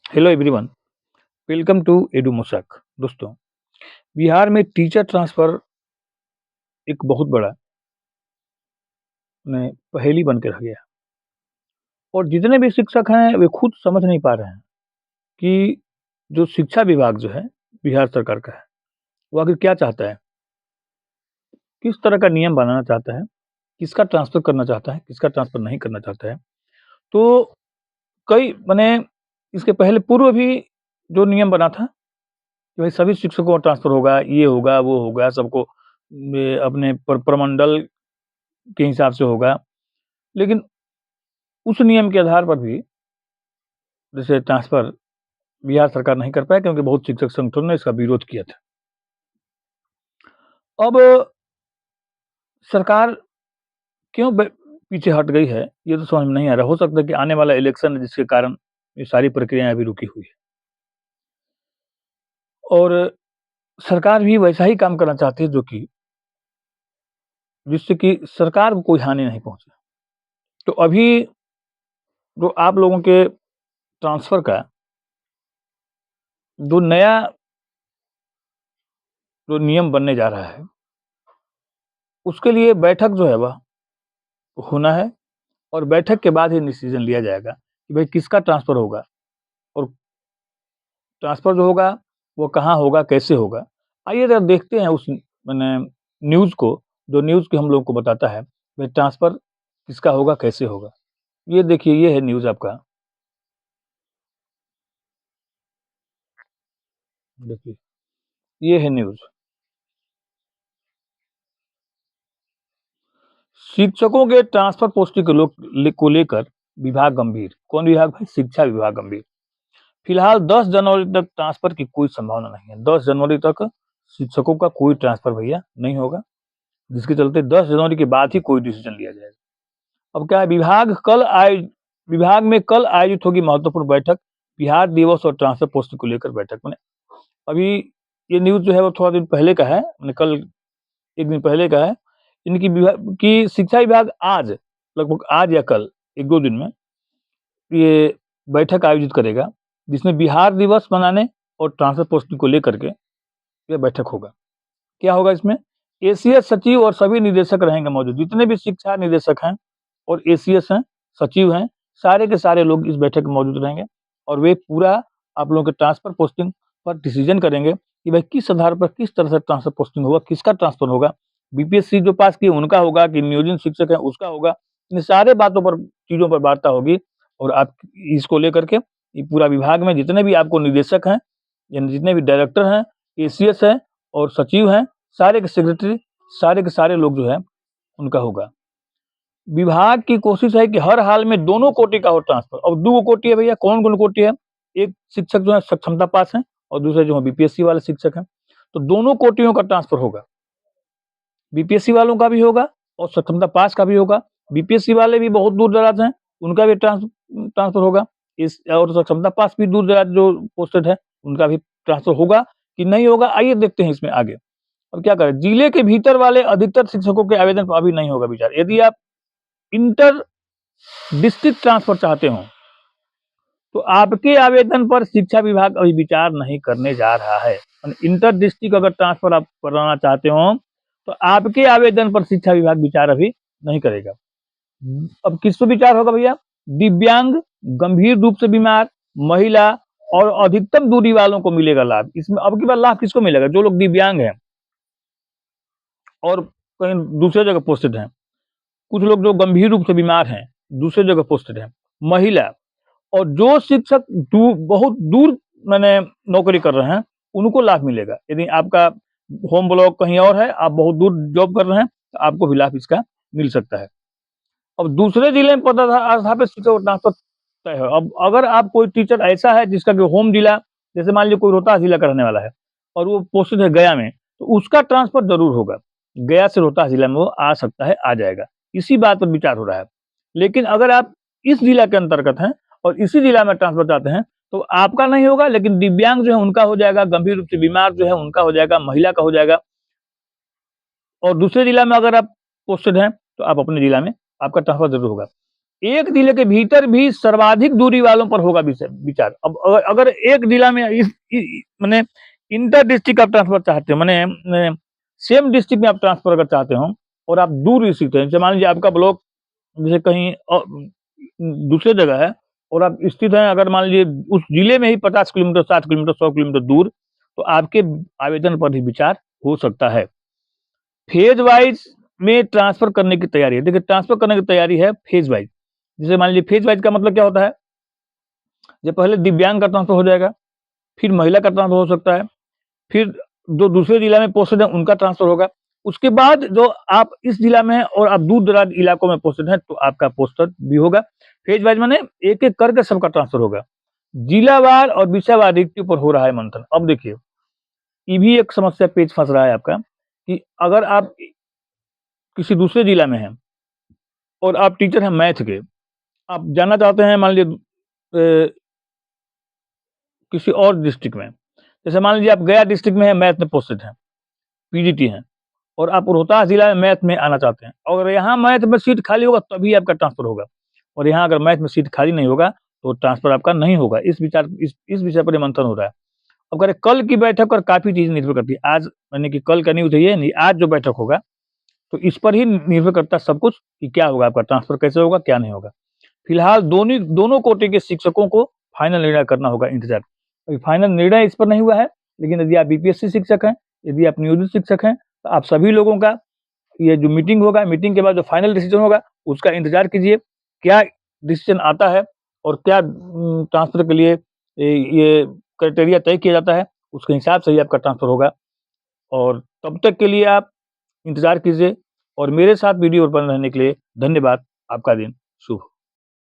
Hello everyone, welcome to एडू मोसाक। दोस्तों, बिहार में टीचर ट्रांसफ़र एक बहुत बड़ा पहेली बन के रह गया और जितने भी शिक्षक हैं, वे खुद समझ नहीं पा रहे हैं कि जो शिक्षा विभाग जो है, बिहार सरकार का है, वो आखिर क्या चाहता है? किस तरह का नियम बनाना चाहता है? किसका ट्रांसफ़र करना चाहता है? किसका ट्रांसफ़र नहीं करना चाहता है? तो कई इसके पहले पूर्व भी जो नियम बना था कि भाई सभी शिक्षकों का ट्रांसफ़र होगा, ये होगा, वो होगा, सबको अपने प्रमंडल के हिसाब से होगा। लेकिन उस नियम के आधार पर भी जैसे ट्रांसफ़र बिहार सरकार नहीं कर पाई क्योंकि बहुत शिक्षक संगठनों ने इसका विरोध किया था। अब सरकार क्यों पीछे हट गई है, ये तो समझ में नहीं आ रहा। हो सकता है कि आने वाला इलेक्शन है जिसके कारण ये सारी प्रक्रियाएँ अभी रुकी हुई है और सरकार भी वैसा ही काम करना चाहती है जो कि जिससे कि सरकार को कोई हानि नहीं पहुँचे। तो अभी जो आप लोगों के ट्रांसफ़र का जो नया जो नियम बनने जा रहा है, उसके लिए बैठक जो है वह होना है और बैठक के बाद ही डिसीजन लिया जाएगा कि भाई किसका ट्रांसफ़र होगा और ट्रांसफ़र जो होगा वो कहाँ होगा, कैसे होगा। आइए ज़रा देखते हैं उस न्यूज़ को, जो न्यूज़ के हम लोगों को बताता है भाई ट्रांसफ़र किसका होगा, कैसे होगा। ये देखिए, ये है न्यूज़ आपका। देखिए, ये है न्यूज़। शिक्षकों के ट्रांसफ़र पोस्टिंग को लेकर विभाग गंभीर। कौन विभाग भाई? शिक्षा विभाग गंभीर। फिलहाल 10 जनवरी तक ट्रांसफ़र की कोई संभावना नहीं है। 10 जनवरी तक शिक्षकों का कोई ट्रांसफ़र भैया नहीं होगा, जिसके चलते 10 जनवरी के बाद ही कोई डिसीजन लिया जाएगा। अब क्या है, विभाग में कल आयोजित होगी महत्वपूर्ण बैठक, बिहार दिवस और ट्रांसफ़र पोस्टिंग को लेकर बैठक। अभी ये न्यूज़ जो है वो थोड़ा दिन पहले का है, कल 1 दिन पहले का है। इनकी विभाग की शिक्षा विभाग आज, लगभग आज या कल 1-2 दिन में ये बैठक आयोजित करेगा, जिसमें बिहार दिवस मनाने और ट्रांसफ़र पोस्टिंग को लेकर के ये बैठक होगा। क्या होगा इसमें? एसीएस सचिव और सभी निदेशक रहेंगे मौजूद। जितने भी शिक्षा निदेशक हैं और एसीएस हैं, सचिव हैं, सारे के सारे लोग इस बैठक में मौजूद रहेंगे और वे पूरा आप लोगों के ट्रांसफ़र पोस्टिंग पर डिसीजन करेंगे कि भाई किस आधार पर किस तरह से ट्रांसफ़र पोस्टिंग होगा, किसका ट्रांसफ़र होगा। बीपीएससी जो पास किए उनका होगा कि नियोजित शिक्षक है उसका होगा। इन सारे बातों पर, चीज़ों पर वार्ता होगी और आप इसको लेकर के ये पूरा विभाग में जितने भी आपको निदेशक हैं, यानी जितने भी डायरेक्टर हैं, एसीएस हैं और सचिव हैं, सारे के सेक्रेटरी, सारे के सारे लोग जो है उनका होगा। विभाग की कोशिश है कि हर हाल में दोनों कोटि का हो ट्रांसफ़र। अब 2 कोटि है भैया, कौन-कौन कोटि है? एक शिक्षक जो है सक्षमता पास हैं और दूसरे जो है बीपीएससी वाले शिक्षक हैं। तो दोनों कोटियों का ट्रांसफ़र होगा। बीपीएससी वालों का भी होगा और सक्षमता पास का भी होगा। बीपीएससी वाले भी बहुत दूर-दराज हैं, उनका भी ट्रांसफ़र होगा। इस और सक्षमता पास भी दूर-दराज जो पोस्टेड है, उनका भी ट्रांसफ़र होगा कि नहीं होगा, आइए देखते हैं इसमें आगे। अब क्या करें, जिले के भीतर वाले अधिकतर शिक्षकों के आवेदन पर अभी नहीं होगा विचार। यदि आप इंटर डिस्ट्रिक्ट ट्रांसफर चाहते हो तो आपके आवेदन पर शिक्षा विभाग अभी विचार नहीं करने जा रहा है। इंटर डिस्ट्रिक्ट अगर ट्रांसफर आप कराना चाहते हो तो आपके आवेदन पर शिक्षा विभाग विचार अभी नहीं करेगा। अब किस पर विचार होगा भैया? दिव्यांग, गंभीर रूप से बीमार, महिला और अधिकतम दूरी वालों को मिलेगा लाभ। इसमें अब की बार लाभ किसको मिलेगा? जो लोग दिव्यांग हैं और कहीं दूसरे जगह पोस्टेड हैं, कुछ लोग जो गंभीर रूप से बीमार हैं, दूसरे जगह पोस्टेड हैं, महिला और जो शिक्षक बहुत दूर नौकरी कर रहे हैं, उनको लाभ मिलेगा। यदि आपका होम ब्लॉक कहीं और है, आप बहुत दूर जॉब कर रहे हैं, तो आपको भी लाभ इसका मिल सकता है। अब दूसरे जिले में पदस्थापित शिक्षक को ट्रांसफर तय है। अब अगर आप कोई टीचर ऐसा है जिसका कि होम जिला, जैसे मान लीजिए कोई रोहतास जिला का रहने वाला है और वो पोस्टेड है गया में, तो उसका ट्रांसफर जरूर होगा। गया से रोहतास जिला में वो आ सकता है, आ जाएगा। इसी बात पर विचार हो रहा है। लेकिन अगर आप इस जिला के अंतर्गत हैं और इसी जिला में ट्रांसफर चाहते हैं तो आपका नहीं होगा, लेकिन दिव्यांग जो है उनका हो जाएगा, गंभीर रूप से बीमार जो है उनका हो जाएगा, महिला का हो जाएगा। और दूसरे जिला में अगर आप पोस्टेड हैं तो आप अपने जिला में आपका ट्रांसफर जरूर होगा। एक जिले के भीतर भी सर्वाधिक दूरी वालों पर होगा विचार। अब अगर एक जिला में माने इंटर डिस्ट्रिक्ट आप ट्रांसफर चाहते हो, माने सेम डिस्ट्रिक्ट में आप ट्रांसफर अगर चाहते हो और आप दूर स्थित हैं, जैसे मान लीजिए आपका ब्लॉक जैसे कहीं दूसरे जगह है और आप स्थित हैं अगर मान लीजिए उस जिले में ही 50 किलोमीटर, 60 किलोमीटर, 100 किलोमीटर दूर, तो आपके आवेदन पर ही विचार हो सकता है। फेज वाइज में ट्रांसफर करने की तैयारी है। देखिए, ट्रांसफर करने की तैयारी है फेज वाइज। जैसे मान लीजिए फेज वाइज का मतलब क्या होता है? जो पहले दिव्यांग का ट्रांसफर हो जाएगा, फिर महिला का ट्रांसफर हो सकता है, फिर जो दूसरे जिला में पोस्टेड है उनका ट्रांसफर होगा। उसके बाद जो आप इस जिला में हैं और आप दूर-दराज इलाकों में पोस्टेड हैं, तो आपका पोस्टर भी होगा। फेज वाइज माने एक-एक करके सबका ट्रांसफर होगा। जिलावार और विषयवार रिक्तियों पर हो रहा है मंथन। अब देखिए, ये भी एक समस्या पेच फँस रहा है आपका कि अगर आप किसी दूसरे जिला में हैं और आप टीचर हैं मैथ के, आप जाना चाहते हैं मान लीजिए किसी और डिस्ट्रिक्ट में। जैसे मान लीजिए आप गया डिस्ट्रिक्ट में हैं, मैथ में पोस्टेड हैं, पीजीटी हैं और आप रोहतास जिला में मैथ में आना चाहते हैं और यहाँ मैथ में सीट खाली होगा तभी आपका ट्रांसफर होगा और यहाँ अगर मैथ में सीट खाली नहीं होगा तो ट्रांसफर आपका नहीं होगा। इस विषय पर ये मंथन हो रहा है। अब करें कल की बैठक पर काफ़ी चीज़ निर्भर करती है। आज यानी कि कल का न्यूज़ है ये नहीं, आज जो बैठक होगा तो इस पर ही निर्भर करता है सब कुछ कि क्या होगा, आपका ट्रांसफर कैसे होगा, क्या नहीं होगा। फिलहाल दोनों कोटि के शिक्षकों को फाइनल निर्णय करना होगा, इंतजार। अभी फाइनल निर्णय इस पर नहीं हुआ है, लेकिन यदि आप बीपीएससी शिक्षक हैं, यदि आप नियोजित शिक्षक हैं, तो आप सभी लोगों का ये जो मीटिंग होगा, मीटिंग के बाद जो फाइनल डिसीजन होगा, उसका इंतजार कीजिए। क्या डिसीजन आता है और क्या ट्रांसफर के लिए ये क्राइटेरिया तय किया जाता है, उसके हिसाब से ही आपका ट्रांसफर होगा और तब तक के लिए आप इंतजार कीजिए और मेरे साथ वीडियो पर बने रहने के लिए धन्यवाद। आपका दिन शुभ हो।